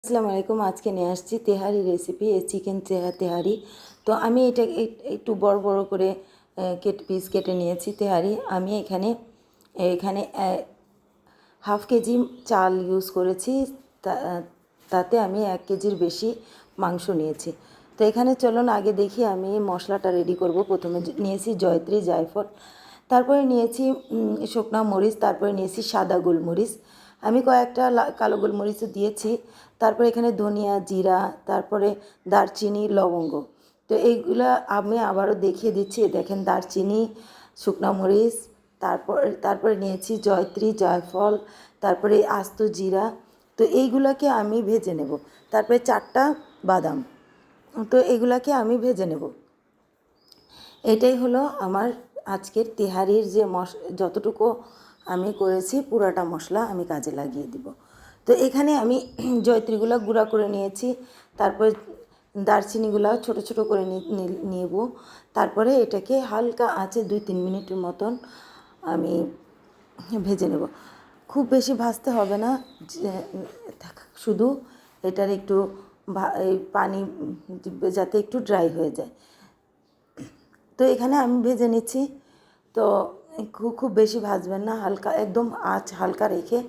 আসসালামু আলাইকুম। আজকে নিয়ে আসছি তেহারি রেসিপি, চিকেন তেহারি। তো আমি এটা একটু বড় বড় করে পিস কেটে নিয়েছি তেহারি। আমি এখানে এখানে হাফ কেজি চাল ইউজ করেছি। তাতে আমি 1 কেজির বেশি মাংস নিয়েছি। তো এখানে চলুন আগে দেখি আমি মশলাটা রেডি করব। প্রথমে নিয়েছি জয়ত্রী, জায়ফল, তারপরে নিয়েছি শুকনা মরিচ, তারপরে নিয়েছি সাদা গোলমরিচ, আমি কয়েকটা কালো গোলমরিচও দিয়েছি। তারপরে এখানে ধনিয়া, জিরা, তারপরে দারচিনি, লবঙ্গ। তো এইগুলো আমি আবারও দেখিয়ে দিচ্ছি। দেখেন, দারচিনি, শুকনা মরিচ, তারপরে নিয়েছি জয়ত্রী, জায়ফল, তারপরে আস্ত জিরা। তো এইগুলোকে আমি ভেজে নেব। তারপরে 4টা বাদাম। তো এগুলাকে আমি ভেজে নেব। এটাই হলো আমার আজকের তেহারির যে যতটুকু আমি করেছি পুরাটা মশলা আমি কাজে লাগিয়ে দিব। তো এখানে আমি জয়ত্রীগুলো গুঁড়া করে নিয়েছি। তারপর দারচিনিগুলো ছোট ছোট করে নেব। তারপরে এটাকে হালকা আঁচে 2-3 মিনিটের মতন আমি ভেজে নেব। খুব বেশি ভাজতে হবে না, শুধু এটার একটু পানি যাতে একটু ড্রাই হয়ে যায়। তো এখানে আমি ভেজে নিচ্ছি। তো খুব বেশি ভাজবেন না, হালকা একদম আঁচ হালকা রেখে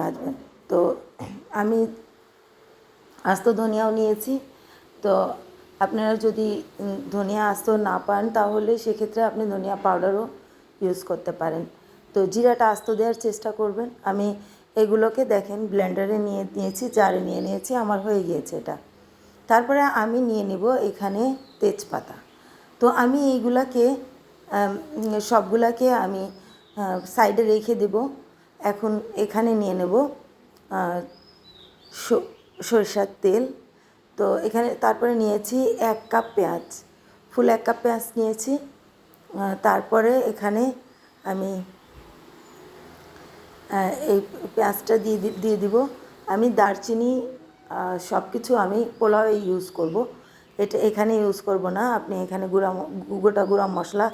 ভাজবেন। তো আমি আস্ত ধনিয়াও নিয়েছি। তো আপনারা যদি ধনিয়া আস্ত না পান তাহলে সেক্ষেত্রে আপনি ধনিয়া পাউডারও ইউজ করতে পারেন। তো জিরাটা আস্ত দেওয়ার চেষ্টা করবেন। আমি এগুলোকে দেখেন ব্লেন্ডারে নিয়েছি, জারে নিয়েছি, আমার হয়ে গিয়েছে এটা। তারপরে আমি নিয়ে নেব এখানে তেজপাতা। তো আমি এইগুলাকে সবগুলাকে আমি সাইডে রেখে দেব। এখন এখানে নিয়ে নেব সরিষার তেল। তো এখানে তারপরে নিয়েছি 1 কাপ পেঁয়াজ, ফুল 1 কাপ পেঁয়াজ নিয়েছি। তারপরে এখানে আমি এই পেঁয়াজটা দিয়ে দিব। আমি দারচিনি সব কিছু আমি পোলাওয়ে ইউজ করব, এটা এখানে ইউজ করব না। আপনি এখানে গোটা গুঁড়া মশলা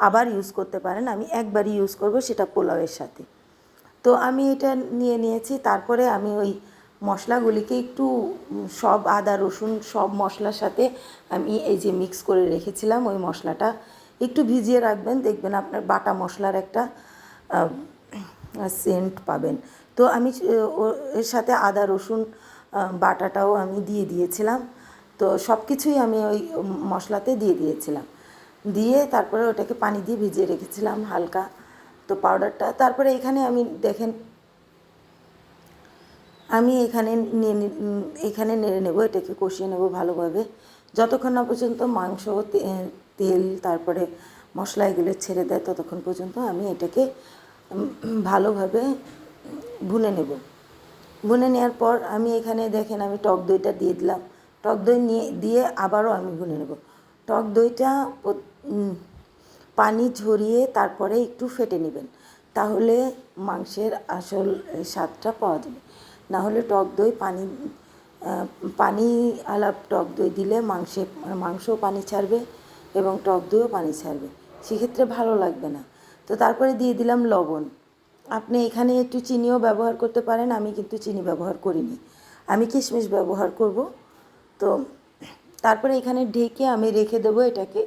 আবার ইউজ করতে পারেন। আমি একবারই ইউজ করব, সেটা পোলাওয়ের সাথে। তো আমি এটা নিয়েছি। তারপরে আমি ওই মশলাগুলিকে একটু সব আদা রসুন সব মশলার সাথে আমি এই যে মিক্স করে রেখেছিলাম, ওই মশলাটা একটু ভিজিয়ে রাখবেন। দেখবেন আপনার বাটা মশলার একটা সেন্ট পাবেন। তো আমি এর সাথে আদা রসুন বাটাটাও আমি দিয়ে দিয়েছিলাম। তো সব কিছুই আমি ওই মশলাতে দিয়ে দিয়েছিলাম। দিয়ে তারপরে ওটাকে পানি দিয়ে ভিজিয়ে রেখেছিলাম হালকা, তো পাউডারটা। তারপরে এখানে আমি দেখেন আমি এখানে নেড়ে নেব, এটাকে কষিয়ে নেব ভালোভাবে, যতক্ষণ না পর্যন্ত মাংস তেল তারপরে মশলা এগুলো ছেড়ে দেয়, ততক্ষণ পর্যন্ত আমি এটাকে ভালোভাবে ভুনে নেব। ভুনে নেওয়ার পর আমি এখানে দেখেন আমি টক দইটা দিয়ে দিলাম। টক দই দিয়ে আবারও আমি ভুনে নেব। টক দইটা পানি ঝরিয়ে তারপরে একটু ফেটে নেবেন, তাহলে মাংসের আসল স্বাদটা পাওয়া যাবে। না হলে টক দই পানি আলাপ টক দই দিলে মাংসও পানি ছাড়বে এবং টক দইও পানি ছাড়বে, সেক্ষেত্রে ভালো লাগবে না। তো তারপরে দিয়ে দিলাম লবণ। আপনি এখানে একটু চিনিও ব্যবহার করতে পারেন, আমি কিন্তু চিনি ব্যবহার করিনি, আমি কিশমিশ ব্যবহার করব। তো তারপরে এখানে ঢেকে আমি রেখে দেবো এটাকে।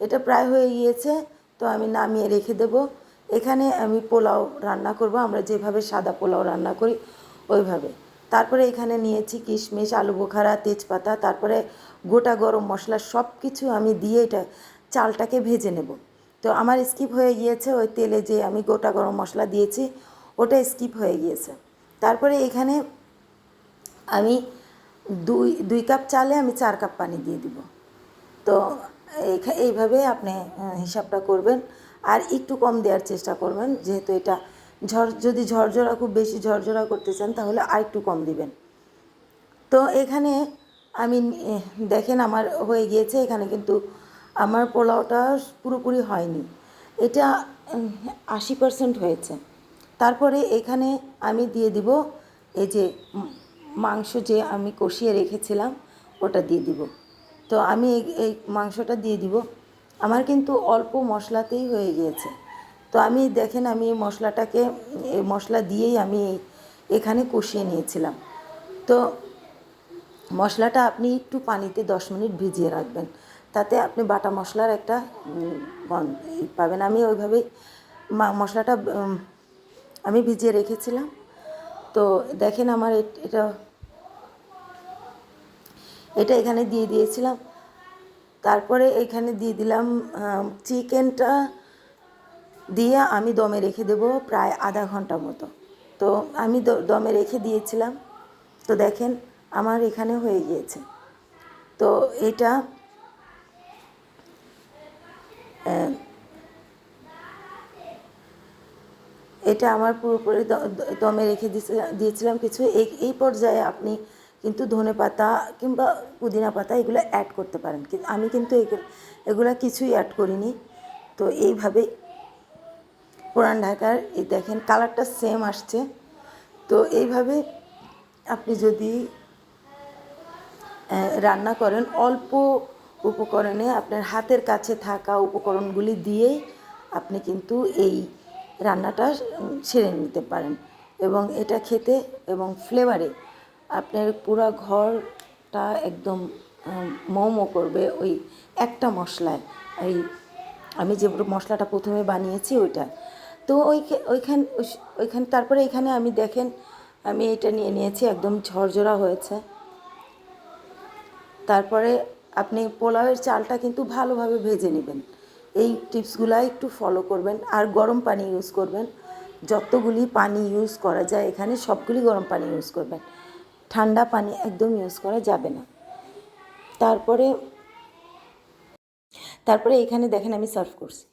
এটা প্রায় হয়ে গিয়েছে, তো আমি নামিয়ে রেখে দেব। এখানে আমি পোলাও রান্না করব, আমরা যেভাবে সাদা পোলাও রান্না করি ওইভাবে। তারপরে এখানে নিয়েছি কিশমিশ, আলু বোখারা, তেজপাতা, তারপরে গোটা গরম মশলা সব কিছু আমি দিয়ে এটা চালটাকে ভেজে নেব। তো আমার স্কিপ হয়ে গিয়েছে, ওই তেলে যে আমি গোটা গরম মশলা দিয়েছি ওটা স্কিপ হয়ে গিয়েছে। তারপরে এখানে আমি 2 কাপ চালে আমি 4 কাপ পানি দিয়ে দিব। তো এইভাবে আপনি হিসাবটা করবেন, আর একটু কম দেওয়ার চেষ্টা করবেন, যেহেতু এটা যদি ঝরঝরা খুব বেশি ঝরঝরা করতে চান তাহলে আর একটু কম দিবেন। তো এখানে আমি দেখেন আমার হয়ে গিয়েছে। এখানে কিন্তু আমার পোলাওটা পুরোপুরি হয়নি, এটা 80% হয়েছে। তারপরে এখানে আমি দিয়ে দিব এই যে মাংস যে আমি কষিয়ে রেখেছিলাম ওটা দিয়ে দিব। তো আমি এই মাংসটা দিয়ে দিব। আমার কিন্তু অল্প মশলাতেই হয়ে গিয়েছে। তো আমি দেখেন আমি এই মশলা দিয়েই আমি এখানে কষিয়ে নিয়েছিলাম। তো মশলাটা আপনি একটু পানিতে 10 মিনিট ভিজিয়ে রাখবেন, তাতে আপনি বাটা মশলার একটা পাবেন। আমি ওইভাবেই মশলাটা আমি ভিজিয়ে রেখেছিলাম। তো দেখেন আমার এটা এটা এখানে দিয়ে দিয়েছিলাম। তারপরে এখানে দিয়ে দিলাম চিকেনটা দিয়ে আমি দমে রেখে দেব প্রায় আধা ঘন্টা মতো। তো আমি দমে রেখে দিয়েছিলাম। তো দেখেন আমার এখানে হয়ে গিয়েছে। তো এটা আমার পুরোপুরি দমে রেখে দিয়েছিলাম কিছু। এই পর্যায়ে আপনি কিন্তু ধনেপাতা কিংবা পুদিনা পাতা এগুলো অ্যাড করতে পারেন, কিন্তু আমি কিন্তু এগুলো কিছুই অ্যাড করিনি। তো এইভাবে পুরান ঢাকার এই দেখেন কালারটা সেম আসছে। তো এইভাবে আপনি যদি রান্না করেন অল্প উপকরণে, আপনার হাতের কাছে থাকা উপকরণগুলি দিয়েই আপনি কিন্তু এই রান্নাটা সেরে নিতে পারেন, এবং এটা খেতে এবং ফ্লেভারে আপনার পুরো ঘরটা একদম মো করবে ওই একটা মশলায়। এই আমি যে মশলাটা প্রথমে বানিয়েছি ওইটা। তো ওইখান তারপরে এখানে আমি দেখেন আমি এটা নিয়ে নিয়েছি, একদম ঝরঝরা হয়েছে। তারপরে আপনি পোলাওয়ের চালটা কিন্তু ভালোভাবে ভেজে নেবেন। এই টিপসগুলো একটু ফলো করবেন, আর গরম পানি ইউজ করবেন। যতগুলি পানি ইউজ করা যায় এখানে সবগুলি গরম পানি ইউজ করবেন, ঠান্ডা পানি একদম ইউজ করা যাবে না। তারপরে এখানে দেখেন আমি সার্ভ করছি।